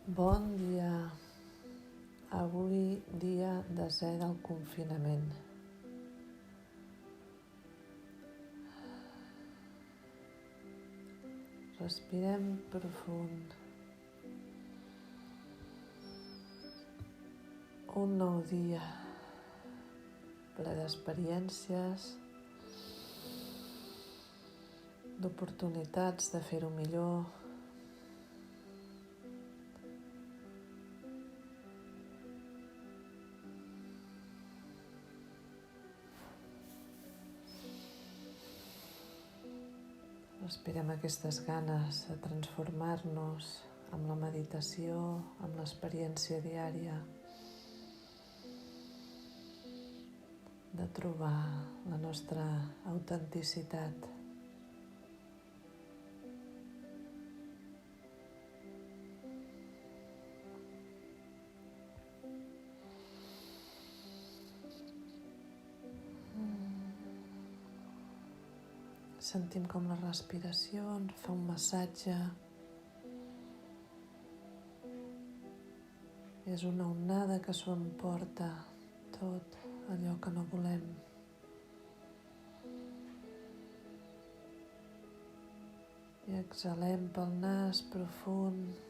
Bon dia. Avui dia 10è del confinament. Respirem profund. Un nou dia ple d'experiències, d'oportunitats de fer-ho millor. Respirem aquestes ganes de transformar-nos amb la meditació, amb l'experiència diària, de trobar la nostra autenticitat. Sentim com la respiració ens fa un massatge. És una onada que s'ho emporta tot allò que no volem. I exhalem pel nas profund.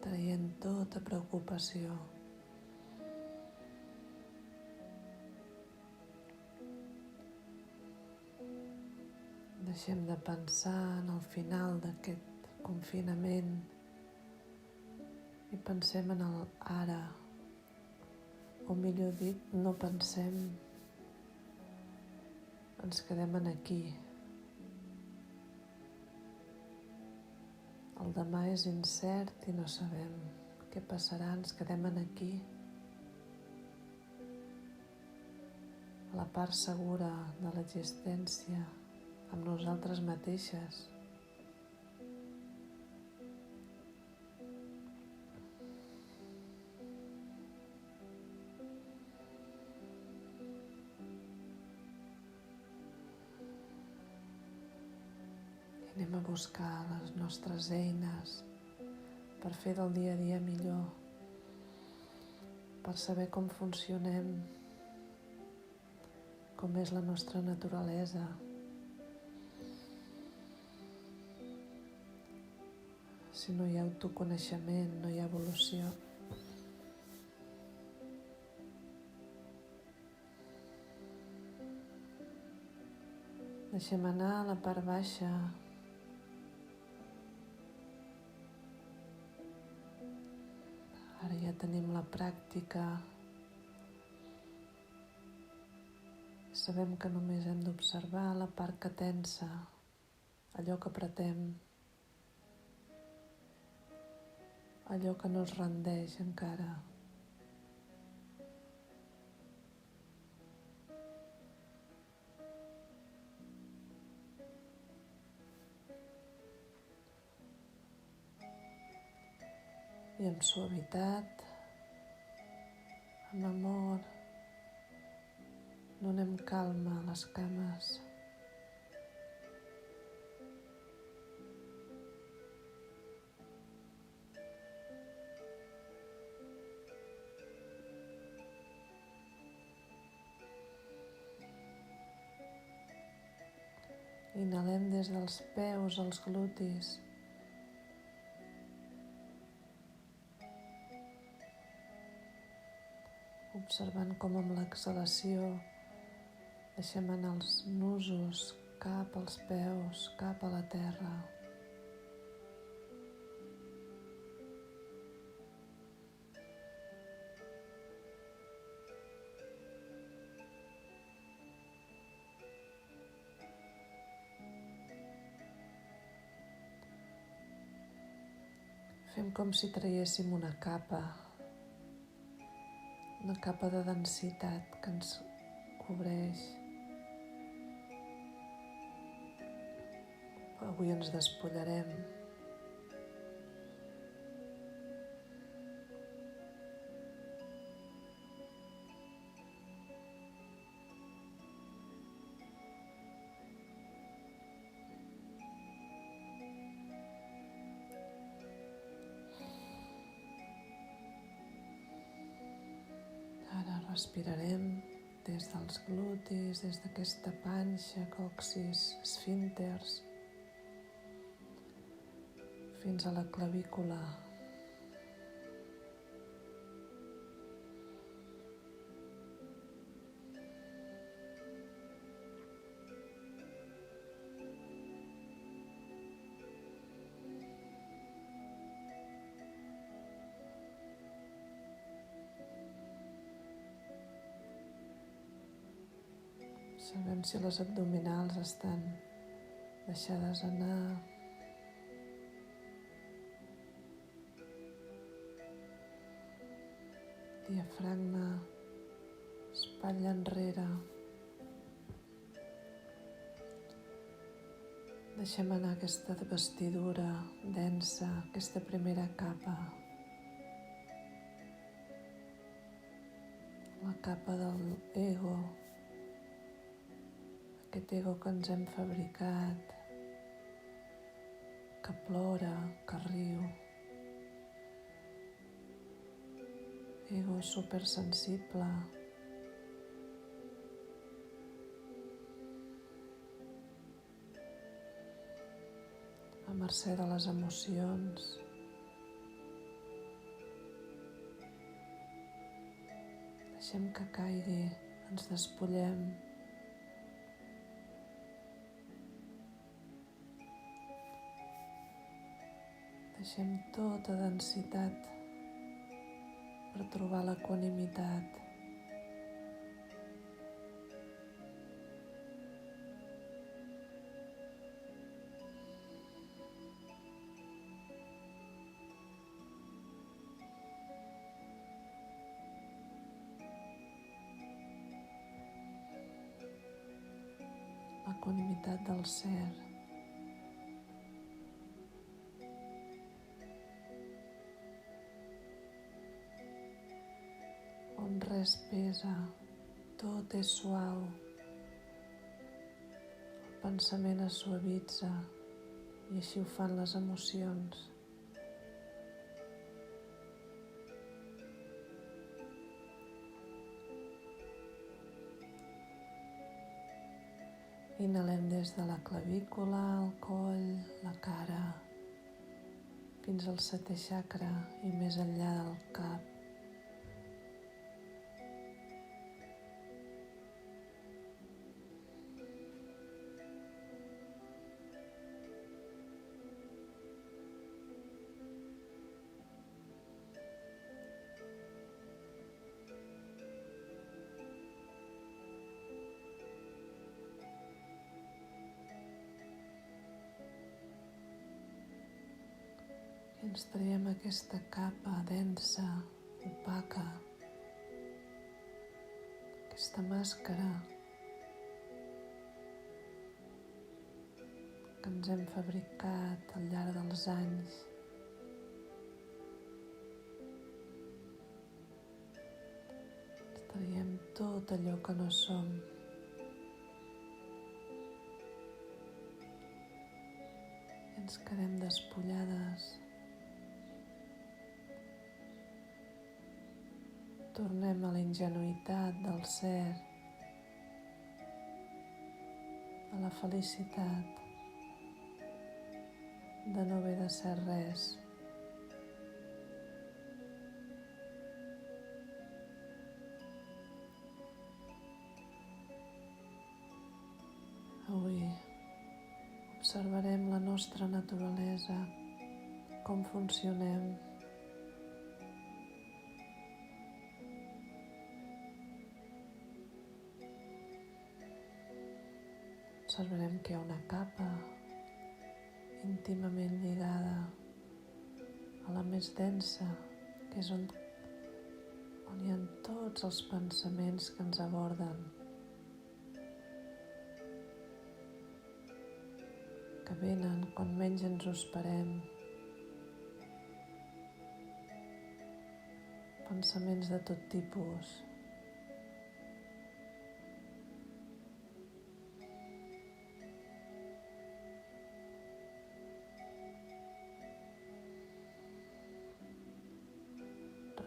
Traient tota preocupació. Deixem de pensar en el final d'aquest confinament i pensem en el ara, o millor dit, no pensem, ens quedem en aquí. El demà és incert i no sabem què passarà, ens quedem en aquí. La part segura de l'existència, amb nosaltres mateixes. I anem a buscar les nostres eines per fer del dia a dia millor, per saber com funcionem, com és la nostra naturalesa. Si no hi ha autoconeixement, no hi ha evolució. Deixem anar a la part baixa. Ara ja tenim la pràctica. Sabem que només hem d'observar la part que tensa, allò que apretem, allò que no es rendeix encara. I amb suavitat, amb amor, donem calma a les cames. Inhalem des dels peus als glutis. Observant com amb l'exhalació deixem anar els nusos cap als peus, cap a la terra. Fem com si traiéssim una capa de densitat que ens cobreix. Avui ens despullarem. Respirarem des dels glutis, des d'aquesta panxa, coxis, esfínters, fins a la clavícula. Sabem si les abdominals estan deixades anar. Diafragma, espatlla enrere. Deixem anar aquesta vestidura densa, aquesta primera capa. La capa del ego. Aquest ego que ens hem fabricat, que plora, que riu. Ego supersensible. A mercè de les emocions. Deixem que caigui, ens despullem. Deixem tota densitat per trobar l'equanimitat. L'equanimitat del ser. On res pesa, tot és suau. El pensament es suavitza i així ho fan les emocions. Inhalem des de la clavícula, el coll, la cara, fins al setè chakra i més enllà del cap. I ens traiem aquesta capa densa, opaca, aquesta màscara que ens hem fabricat al llarg dels anys. Ens traiem tot allò que no som. I ens quedem despullades. Tornem a la ingenuïtat del ser, a la felicitat de no haver de ser res. Avui observarem la nostra naturalesa, com funcionem. Observarem que hi ha una capa íntimament lligada a la més densa, que és on hi ha tots els pensaments que ens aborden, que venen quan menys ens ho esperem. Pensaments de tot tipus.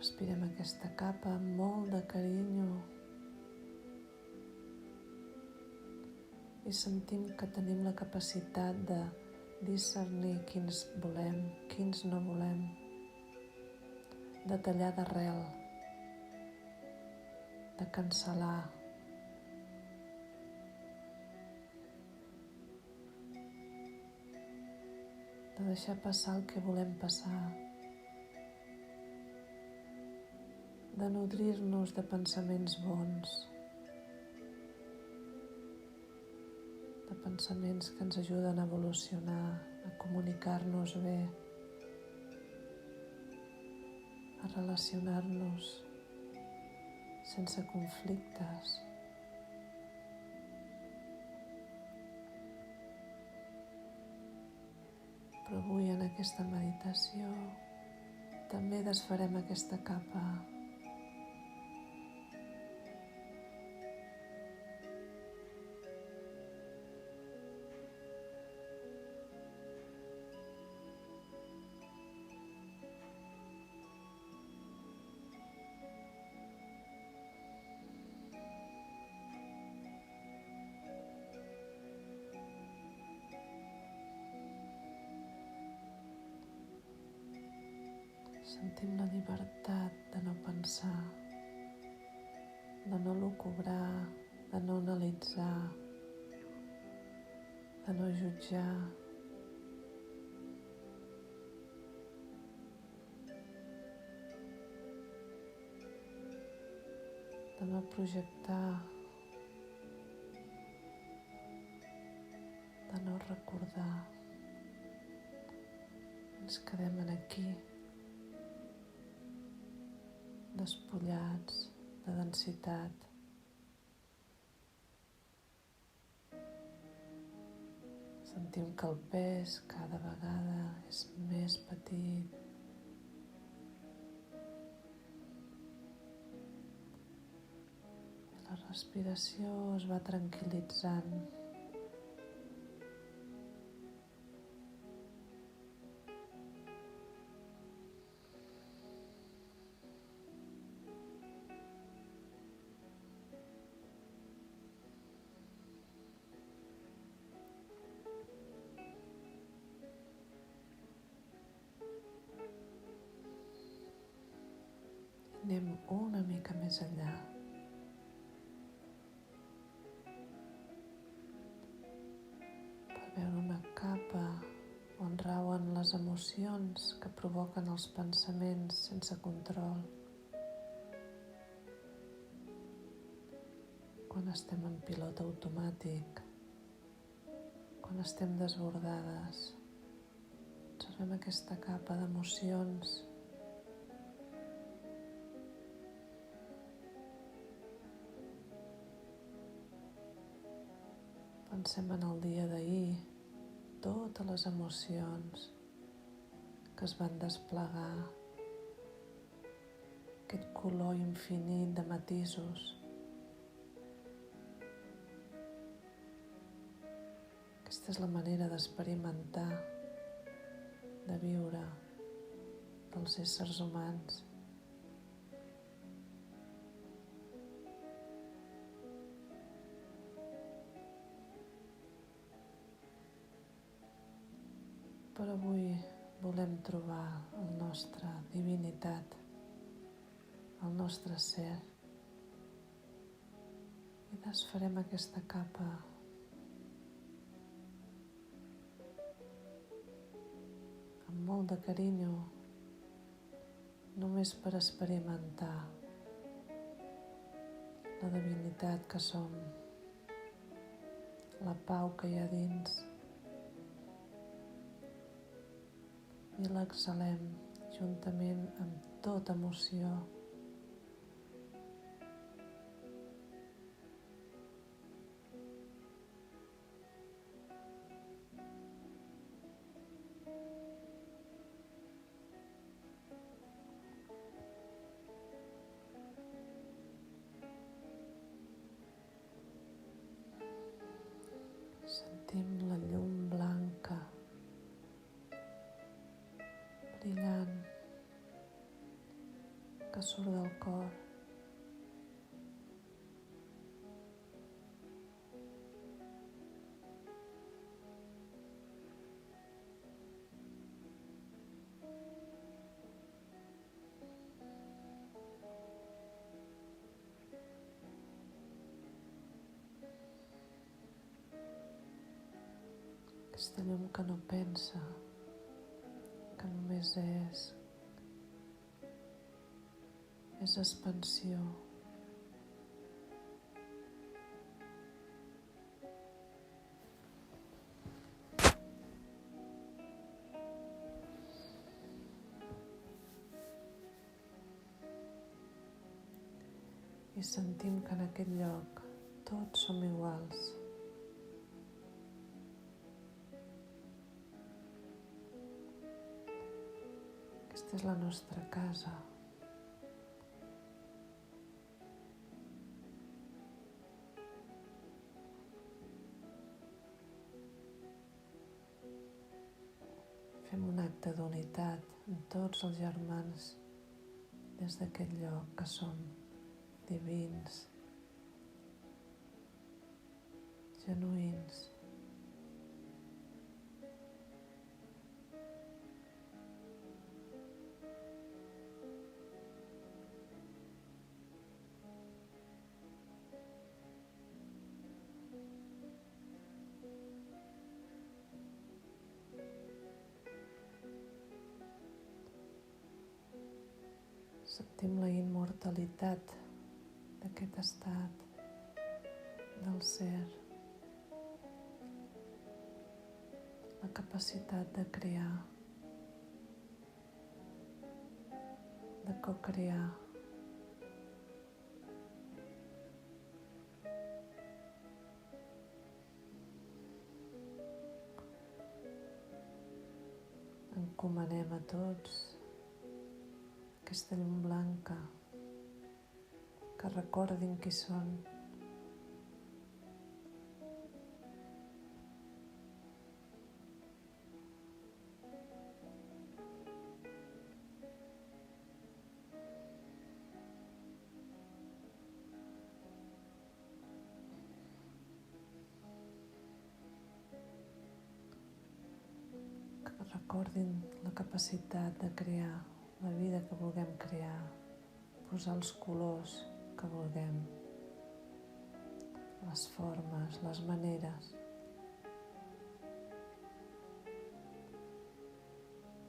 Respirem aquesta capa amb molt de carinyo i sentim que tenim la capacitat de discernir quins volem, quins no volem, de tallar d'arrel, de cancel·lar, de deixar passar el que volem passar, de nodrir-nos de pensaments bons, de pensaments que ens ajuden a evolucionar, a comunicar-nos bé, a relacionar-nos sense conflictes. Però avui en aquesta meditació també desfarem aquesta capa. Sentim la llibertat de no pensar, de no lucubrar, de no analitzar, de no jutjar. De no projectar, de no recordar. Ens quedem aquí, despullats de densitat. Sentim que el pes cada vegada és més petit. La respiració es va tranquil·litzant. Anem una mica més enllà. Per veure una capa on rauen les emocions que provoquen els pensaments sense control. Quan estem en pilot automàtic, quan estem desbordades, observem aquesta capa d'emocions. Pensem en el dia d'ahir, totes les emocions que es van desplegar, aquest color infinit de matisos. Aquesta és la manera d'experimentar, de viure dels éssers humans. Però avui volem trobar la nostra divinitat, el nostre ser, i desfarem aquesta capa amb molt de carinyo, només per experimentar la divinitat que som, la pau que hi ha dins, i l'exhalem juntament amb tota emoció. Sentim la llum blanca brillant que surt del cor. Aquesta llum que no pensa, que només és expansió. I sentim que en aquest lloc tots som iguals. Aquesta és la nostra casa. Fem un acte d'unitat amb tots els germans des d'aquest lloc que som divins, genuïns. Sentim la immortalitat d'aquest estat del ser, la capacitat de crear, de co-crear. Encomanem a tots aquesta llum blanca, que recordin qui són. Que recordin la capacitat de crear la vida que vulguem crear, posar els colors que vulguem, les formes, les maneres.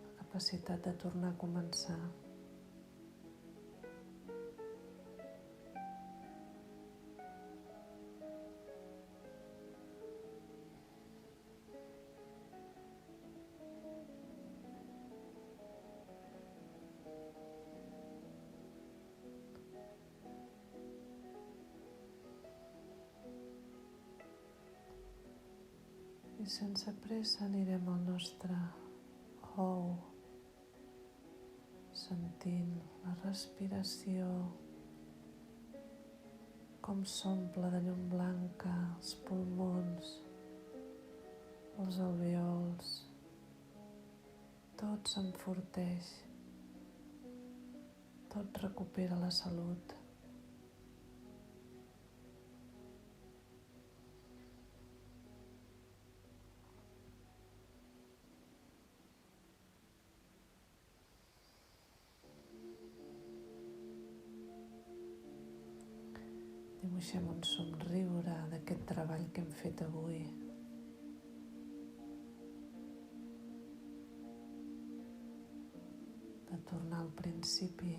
La capacitat de tornar a començar. I sense pressa anirem al nostre hou, sentint la respiració, com s'omple de llum blanca els pulmons, els alvèols, tot s'enforteix, tot recupera la salut. Dibuixem un somriure d'aquest treball que hem fet avui. De tornar al principi,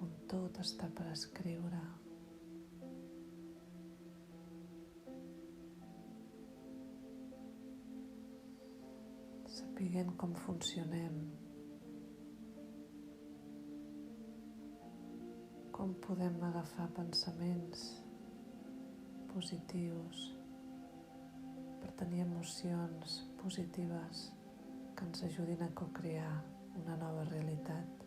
on tot està per escriure. Sapiguent com funcionem, com podem agafar pensaments positius per tenir emocions positives que ens ajudin a co-crear una nova realitat.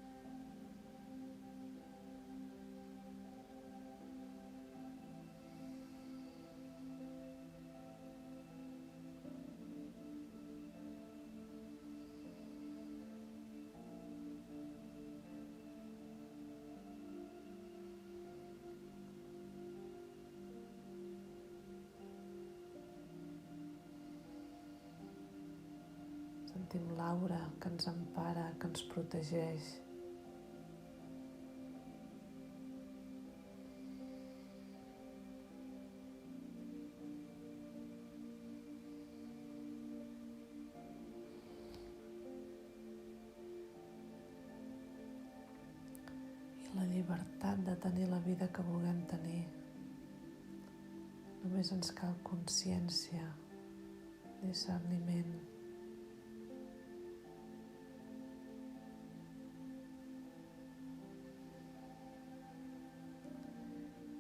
Sentim l'aura que ens empara, que ens protegeix. I la llibertat de tenir la vida que vulguem tenir. Només ens cal consciència, discerniment.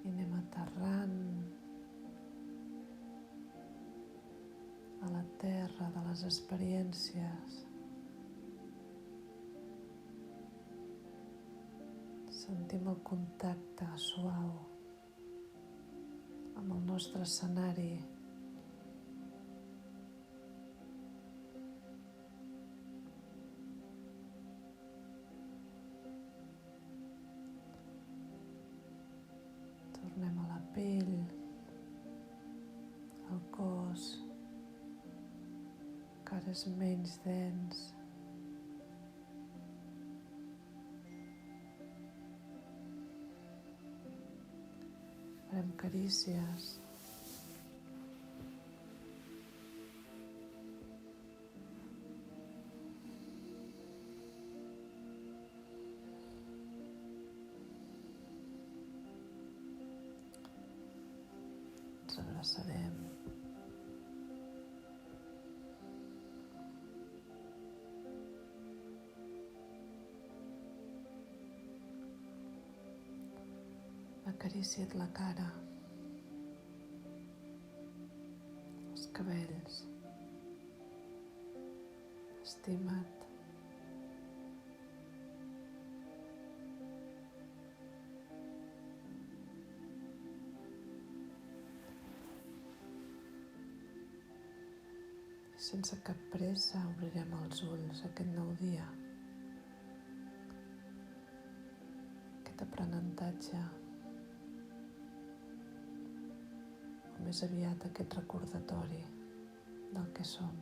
I anem aterrant a la terra de les experiències. Sentim el contacte suau amb el nostre escenari. Tornem a la pell, al cos, que ara és menys dens. Farem carícies. Ens abraçarem. Acaricia't la cara, els cabells, estima't. I sense cap pressa obrirem els ulls aquest nou dia, aquest aprenentatge, o més aviat aquest recordatori del que som.